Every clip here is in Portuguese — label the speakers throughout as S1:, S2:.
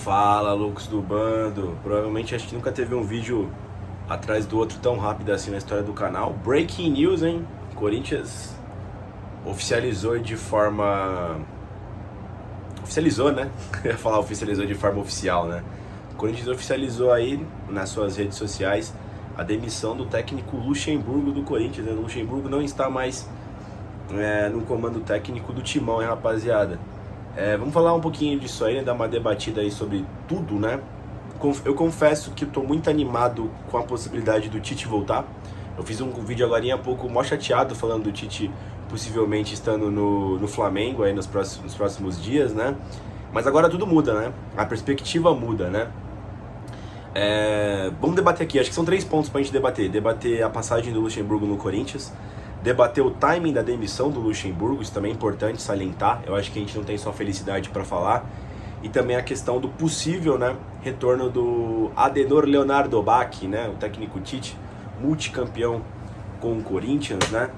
S1: Fala, loucos do bando. Provavelmente acho que nunca teve um vídeo atrás do outro tão rápido assim na história do canal. Breaking news, hein? Corinthians oficializou de forma... Oficializou, né? Eu ia falar oficializou de forma oficial, né? O Corinthians oficializou aí nas suas redes sociais a demissão do técnico Luxemburgo do Corinthians, né? O Luxemburgo não está mais no comando técnico do Timão, hein, rapaziada? Vamos falar um pouquinho disso aí, né? Dar uma debatida aí sobre tudo, né? Eu confesso que estou muito animado com a possibilidade do Tite voltar. Eu fiz um vídeo agora há pouco mó chateado falando do Tite possivelmente estando no Flamengo aí nos próximos dias, né? Mas agora tudo muda, né? A perspectiva muda, né? Vamos debater aqui, acho que são 3 pontos pra gente debater. Debater a passagem do Luxemburgo no Corinthians, debater o timing da demissão do Luxemburgo, isso também é importante salientar. Eu acho que a gente não tem só felicidade para falar. E também a questão do possível, né, retorno do Adenor Leonardo Bacchi, né, o técnico Tite, multicampeão com o Corinthians, né,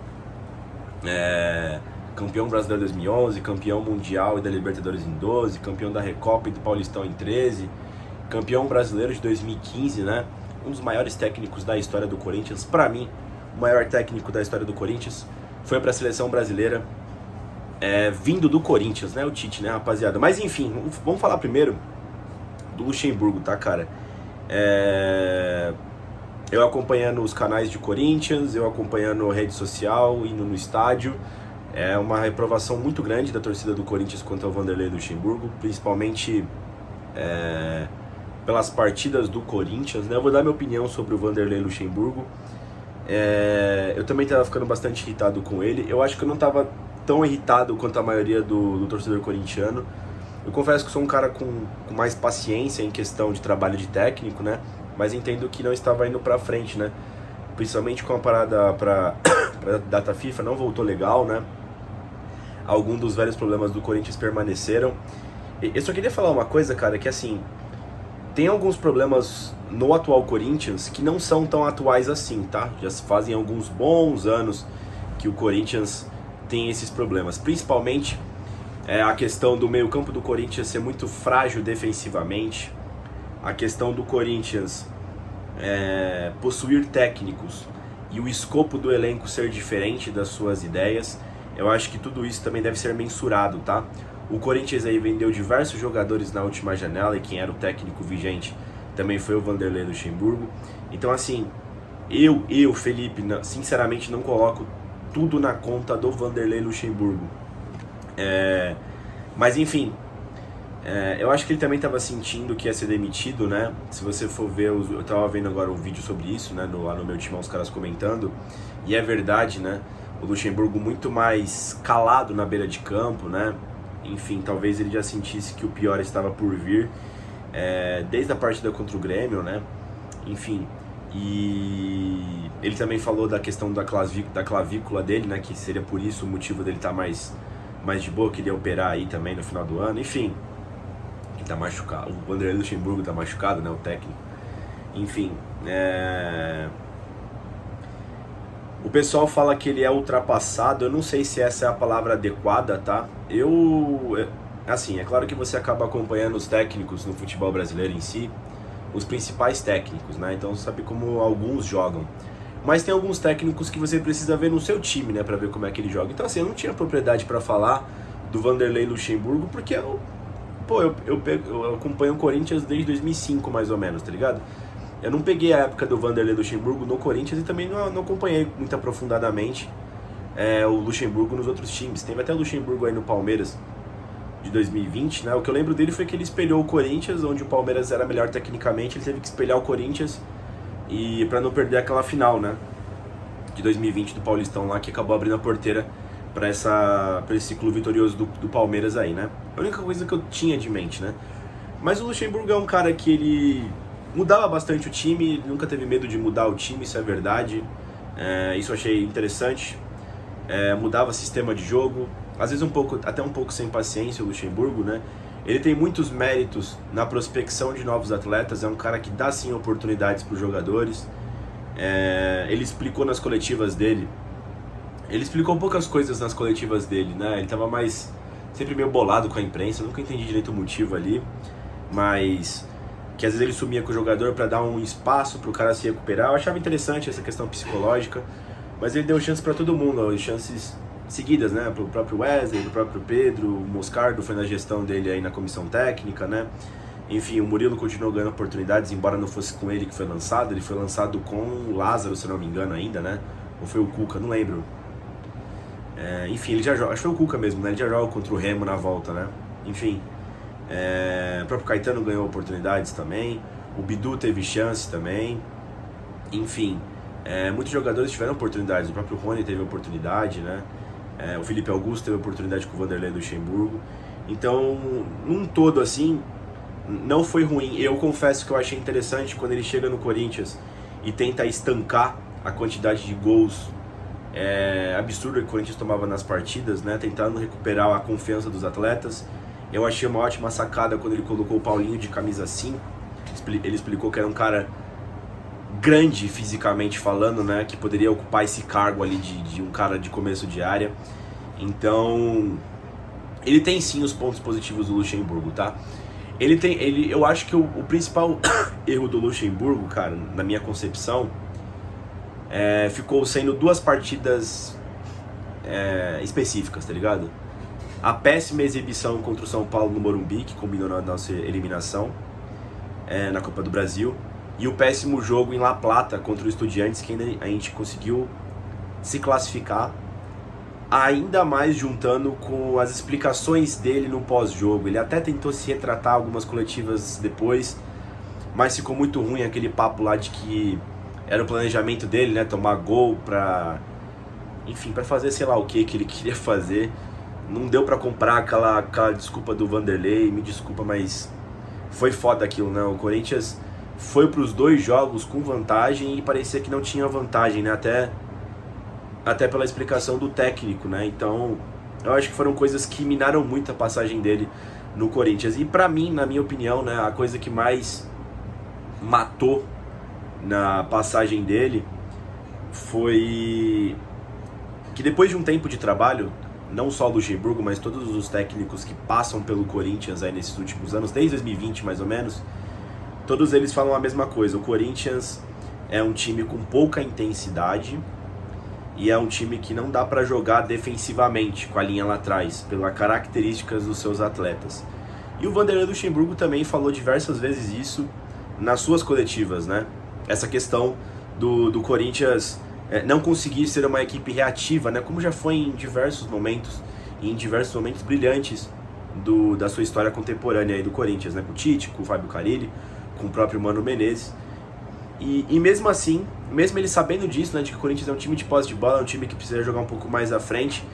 S1: campeão brasileiro em 2011, campeão mundial e da Libertadores em 12, campeão da Recopa e do Paulistão em 13, campeão brasileiro de 2015, né, um dos maiores técnicos da história do Corinthians. Para mim, o maior técnico da história do Corinthians, foi para a seleção brasileira, vindo do Corinthians, né, o Tite, né, rapaziada. Mas enfim, vamos falar primeiro do Luxemburgo, tá, cara? Eu acompanhando os canais de Corinthians, eu acompanhando a rede social, indo no estádio, é uma reprovação muito grande da torcida do Corinthians quanto ao Vanderlei Luxemburgo, principalmente pelas partidas do Corinthians, né? Eu vou dar minha opinião sobre o Vanderlei Luxemburgo. Eu também estava ficando bastante irritado com ele. Eu acho que eu não estava tão irritado quanto a maioria do torcedor corintiano. Eu confesso que sou um cara com mais paciência em questão de trabalho de técnico, né? Mas entendo que não estava indo pra frente, né? Principalmente com a parada pra data FIFA, não voltou legal, né? Alguns dos velhos problemas do Corinthians permaneceram. Eu só queria falar uma coisa, cara, que assim, tem alguns problemas no atual Corinthians que não são tão atuais assim, tá? Já se fazem alguns bons anos que o Corinthians tem esses problemas. Principalmente a questão do meio-campo do Corinthians ser muito frágil defensivamente. A questão do Corinthians possuir técnicos e o escopo do elenco ser diferente das suas ideias. Eu acho que tudo isso também deve ser mensurado, tá? O Corinthians aí vendeu diversos jogadores na última janela e quem era o técnico vigente também foi o Vanderlei Luxemburgo. Então assim, eu Felipe, sinceramente não coloco tudo na conta do Vanderlei Luxemburgo. Mas enfim, eu acho que ele também estava sentindo que ia ser demitido, né? Se você for ver, eu estava vendo agora um vídeo sobre isso, né? Lá no meu Timão, os caras comentando. E é verdade, né? O Luxemburgo muito mais calado na beira de campo, né? Enfim, talvez ele já sentisse que o pior estava por vir, desde a partida contra o Grêmio, né? Enfim, e ele também falou da questão da clavícula dele, né? Que seria por isso o motivo dele estar mais de boa, queria operar aí também no final do ano. Enfim, que tá machucado. O Vanderlei Luxemburgo tá machucado, né? O técnico. Enfim, o pessoal fala que ele é ultrapassado. Eu não sei se essa é a palavra adequada, tá? Assim, é claro que você acaba acompanhando os técnicos no futebol brasileiro em si, os principais técnicos, né? Então você sabe como alguns jogam. Mas tem alguns técnicos que você precisa ver no seu time, né? Pra ver como é que ele joga. Então assim, eu não tinha propriedade pra falar do Vanderlei Luxemburgo, porque eu acompanho o Corinthians desde 2005, mais ou menos, tá ligado? Eu não peguei a época do Vanderlei Luxemburgo no Corinthians e também não acompanhei muito aprofundadamente o Luxemburgo nos outros times. Teve até o Luxemburgo aí no Palmeiras de 2020, né? O que eu lembro dele foi que ele espelhou o Corinthians, onde o Palmeiras era melhor tecnicamente, ele teve que espelhar o Corinthians e para não perder aquela final, né? De 2020 do Paulistão lá, que acabou abrindo a porteira para esse ciclo vitorioso do Palmeiras aí, né? A única coisa que eu tinha de mente, né? Mas o Luxemburgo é um cara que ele mudava bastante o time, nunca teve medo de mudar o time, isso é verdade. Isso eu achei interessante. Mudava sistema de jogo, às vezes até um pouco sem paciência o Luxemburgo, né? Ele tem muitos méritos na prospecção de novos atletas, é um cara que dá sim oportunidades para os jogadores. Ele explicou nas coletivas dele, ele explicou poucas coisas nas coletivas dele, né? Ele tava sempre meio bolado com a imprensa, eu nunca entendi direito o motivo ali. mas que às vezes ele sumia com o jogador para dar um espaço para o cara se recuperar. Eu achava interessante essa questão psicológica, mas ele deu chance para todo mundo, chances seguidas, né? Pro próprio Wesley, pro próprio Pedro, o Moscardo foi na gestão dele aí na comissão técnica, né? Enfim, o Murilo continuou ganhando oportunidades, embora não fosse com ele que foi lançado. Ele foi lançado com o Lázaro, se não me engano ainda, né? Ou foi o Cuca, não lembro. Enfim, ele já joga, acho que foi o Cuca mesmo, né? Ele já joga contra o Remo na volta, né? Enfim, o próprio Caetano ganhou oportunidades também. O Bidu teve chance também. Enfim, muitos jogadores tiveram oportunidades. O próprio Rony teve oportunidade, né? O Felipe Augusto teve oportunidade com o Vanderlei Luxemburgo. Então, num todo assim, não foi ruim. Eu confesso que eu achei interessante quando ele chega no Corinthians e tenta estancar a quantidade de gols absurda que o Corinthians tomava nas partidas, né? Tentando recuperar a confiança dos atletas. Eu achei uma ótima sacada quando ele colocou o Paulinho de camisa 5. Ele explicou que era um cara grande fisicamente falando, né? Que poderia ocupar esse cargo ali de um cara de começo de área. Então, ele tem sim os pontos positivos do Luxemburgo, tá? Eu acho que o principal erro do Luxemburgo, cara, na minha concepção, ficou sendo 2 partidas específicas, tá ligado? A péssima exibição contra o São Paulo no Morumbi, que combinou na nossa eliminação na Copa do Brasil, e o péssimo jogo em La Plata contra o Estudiantes, que ainda a gente conseguiu se classificar, ainda mais juntando com as explicações dele no pós-jogo. Ele até tentou se retratar algumas coletivas depois, mas ficou muito ruim aquele papo lá de que era o planejamento dele, né, tomar gol pra fazer sei lá o que ele queria fazer. Não deu pra comprar aquela desculpa do Vanderlei, me desculpa, mas foi foda aquilo, né? O Corinthians foi pros 2 jogos com vantagem e parecia que não tinha vantagem, né? Até pela explicação do técnico, né? Então, eu acho que foram coisas que minaram muito a passagem dele no Corinthians. E pra mim, na minha opinião, né, a coisa que mais matou na passagem dele foi que depois de um tempo de trabalho, não só o Luxemburgo, mas todos os técnicos que passam pelo Corinthians aí nesses últimos anos, desde 2020 mais ou menos, todos eles falam a mesma coisa. O Corinthians é um time com pouca intensidade e é um time que não dá para jogar defensivamente com a linha lá atrás, pelas características dos seus atletas. E o Vanderlei Luxemburgo também falou diversas vezes isso nas suas coletivas, né? Essa questão do Corinthians não conseguir ser uma equipe reativa, né? Como já foi em diversos momentos brilhantes da sua história contemporânea aí do Corinthians, né? Com o Tite, com o Fábio Carille, com o próprio Mano Menezes. E mesmo assim, mesmo ele sabendo disso, né, de que o Corinthians é um time de posse de bola, é um time que precisa jogar um pouco mais à frente,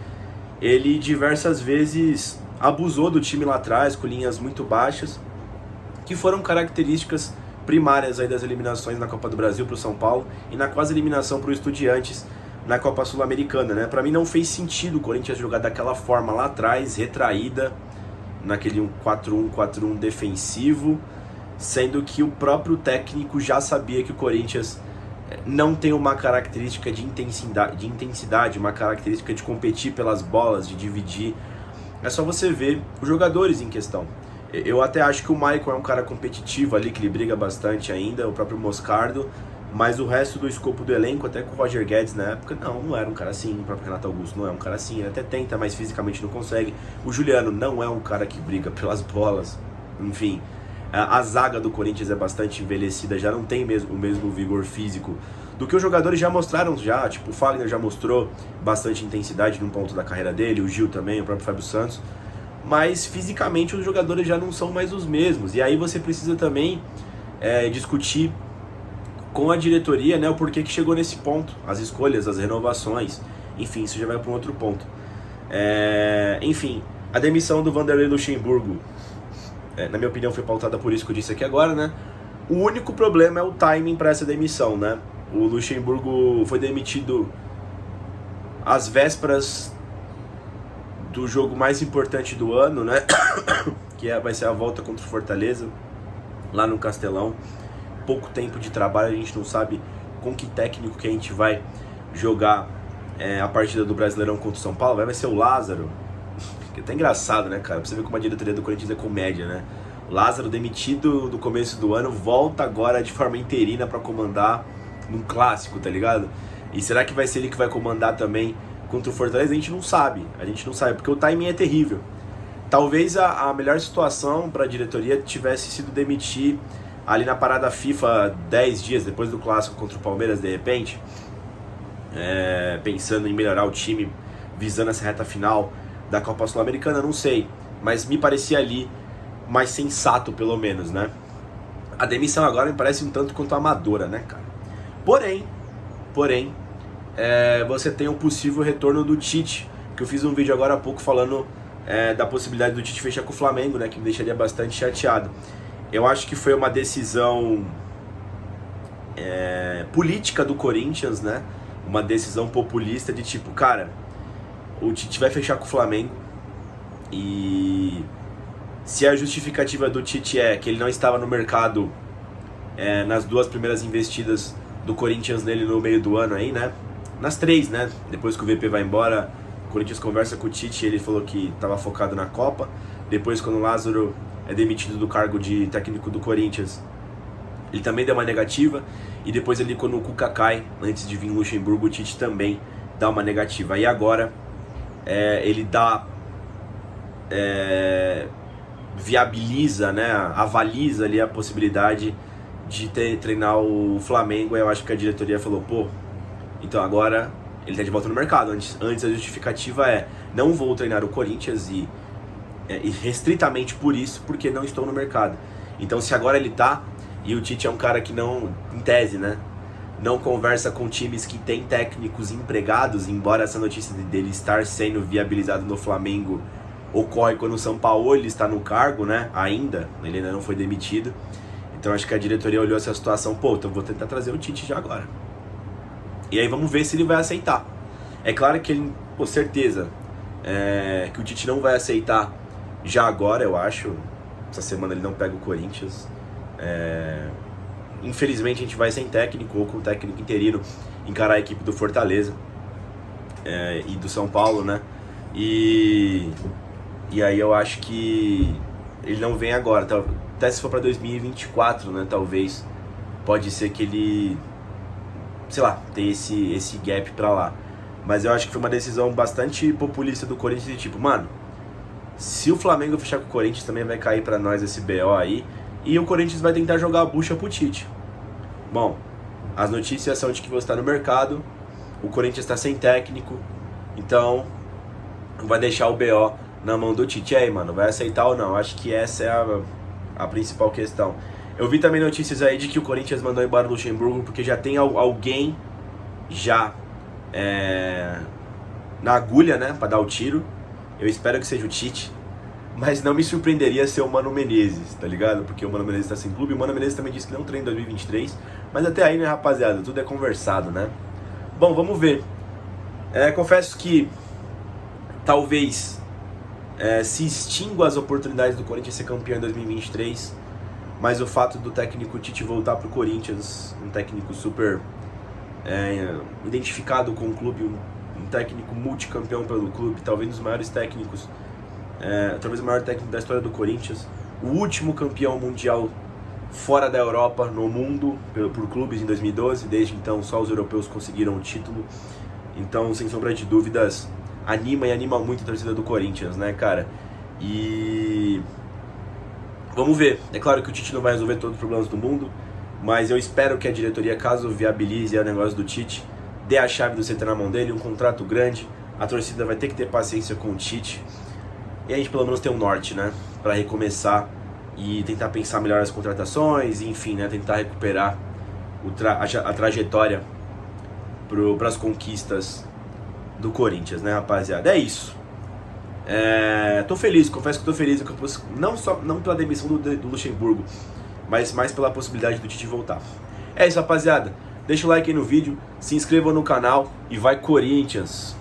S1: ele diversas vezes abusou do time lá atrás, com linhas muito baixas, que foram características primárias aí das eliminações na Copa do Brasil para o São Paulo e na quase eliminação para o Estudiantes na Copa Sul-Americana, né? Para mim não fez sentido o Corinthians jogar daquela forma lá atrás, retraída, naquele 4-1-4-1 defensivo, sendo que o próprio técnico já sabia que o Corinthians não tem uma característica de intensidade, uma característica de competir pelas bolas, de dividir. É só você ver os jogadores em questão. Eu até acho que o Maicon é um cara competitivo ali, que ele briga bastante ainda, o próprio Moscardo, mas o resto do escopo do elenco, até com o Roger Guedes na época, não era um cara assim. O próprio Renato Augusto não é um cara assim, ele até tenta, mas fisicamente não consegue. O Juliano não é um cara que briga pelas bolas, enfim. A zaga do Corinthians é bastante envelhecida, já não tem o mesmo vigor físico do que os jogadores já mostraram já, tipo o Fagner já mostrou bastante intensidade num ponto da carreira dele, o Gil também, o próprio Fábio Santos, mas fisicamente os jogadores já não são mais os mesmos, e aí você precisa também discutir com a diretoria, né, o porquê que chegou nesse ponto, as escolhas, as renovações, enfim, isso já vai para um outro ponto. Enfim, a demissão do Vanderlei Luxemburgo, na minha opinião, foi pautada por isso que eu disse aqui agora, né? O único problema é o timing para essa demissão, né? O Luxemburgo foi demitido às vésperas do jogo mais importante do ano, né? Que vai ser a volta contra o Fortaleza, lá no Castelão. Pouco tempo de trabalho, a gente não sabe com que técnico que a gente vai jogar a partida do Brasileirão contra o São Paulo. Vai ser o Lázaro. Que é até engraçado, né, cara? Pra você ver como a diretoria do Corinthians é comédia, né? Lázaro, demitido do começo do ano, volta agora de forma interina para comandar num clássico, tá ligado? E será que vai ser ele que vai comandar também contra o Fortaleza? A gente não sabe, porque o timing é terrível. Talvez a melhor situação para a diretoria tivesse sido demitir ali na parada FIFA 10 dias depois do clássico contra o Palmeiras, de repente, pensando em melhorar o time, visando essa reta final da Copa Sul-Americana, não sei, mas me parecia ali mais sensato, pelo menos, né? A demissão agora me parece um tanto quanto amadora, né, cara? Porém, você tem um possível retorno do Tite, que eu fiz um vídeo agora há pouco falando da possibilidade do Tite fechar com o Flamengo, né, que me deixaria bastante chateado. Eu acho que foi uma decisão política do Corinthians, né? Uma decisão populista de tipo, cara, o Tite vai fechar com o Flamengo e se a justificativa do Tite é que ele não estava no mercado nas 2 primeiras investidas do Corinthians nele no meio do ano aí, né? Nas 3, né? Depois que o VP vai embora, o Corinthians conversa com o Tite, ele falou que estava focado na Copa. Depois, quando o Lázaro é demitido do cargo de técnico do Corinthians, ele também deu uma negativa. E depois ali, quando o Cuca cai, antes de vir o Luxemburgo, o Tite também dá uma negativa. E agora ele viabiliza, né? Avaliza ali a possibilidade de treinar o Flamengo. E eu acho que a diretoria falou, pô, então agora ele tá de volta no mercado. Antes a justificativa não vou treinar o Corinthians e restritamente por isso, porque não estou no mercado. Então se agora ele tá, e o Tite é um cara que não, em tese, né, não conversa com times que tem técnicos empregados, embora essa notícia dele estar sendo viabilizado no Flamengo ocorre quando o São Paulo ele está no cargo, né, ele ainda não foi demitido. Então acho que a diretoria olhou essa situação, pô, então vou tentar trazer o Tite já agora. E aí vamos ver se ele vai aceitar. É claro que ele, com certeza, que o Tite não vai aceitar já agora, eu acho. Essa semana ele não pega o Corinthians. Infelizmente a gente vai sem técnico ou com técnico interino encarar a equipe do Fortaleza e do São Paulo, né? E aí eu acho que ele não vem agora. Até se for para 2024, né? Talvez. Pode ser que ele, sei lá, tenha esse gap pra lá. Mas eu acho que foi uma decisão bastante populista do Corinthians de tipo, mano, se o Flamengo fechar com o Corinthians também vai cair pra nós esse BO aí. E o Corinthians vai tentar jogar a bucha pro Tite. Bom, as notícias são de que você está no mercado, o Corinthians está sem técnico, então vai deixar o BO na mão do Tite. E aí, mano, vai aceitar ou não? Acho que essa é a principal questão. Eu vi também notícias aí de que o Corinthians mandou embora o Luxemburgo porque já tem alguém na agulha, né, pra dar o tiro. Eu espero que seja o Tite, mas não me surpreenderia ser o Mano Menezes, tá ligado? Porque o Mano Menezes tá sem clube, o Mano Menezes também disse que não treina em 2023, mas até aí, né, rapaziada, tudo é conversado, né? Bom, vamos ver. Confesso que talvez se extingam as oportunidades do Corinthians ser campeão em 2023, mas o fato do técnico Tite voltar pro Corinthians, um técnico super identificado com o clube, um técnico multicampeão pelo clube, talvez um dos maiores técnicos, talvez o maior técnico da história do Corinthians, o último campeão mundial fora da Europa, no mundo, por clubes em 2012, desde então só os europeus conseguiram o título, então sem sombra de dúvidas anima muito a torcida do Corinthians, né, cara? E vamos ver, é claro que o Tite não vai resolver todos os problemas do mundo, mas eu espero que a diretoria, caso viabilize o negócio do Tite, dê a chave do CT na mão dele, um contrato grande, a torcida vai ter que ter paciência com o Tite, e a gente pelo menos tem um norte, né, para recomeçar e tentar pensar melhor as contratações, enfim, né, tentar recuperar a trajetória para as conquistas do Corinthians, né, rapaziada? É isso. Tô feliz, confesso que tô feliz, não pela demissão do Luxemburgo, mas mais pela possibilidade do Tite voltar. É isso, rapaziada. Deixa o like aí no vídeo, se inscreva no canal e vai Corinthians!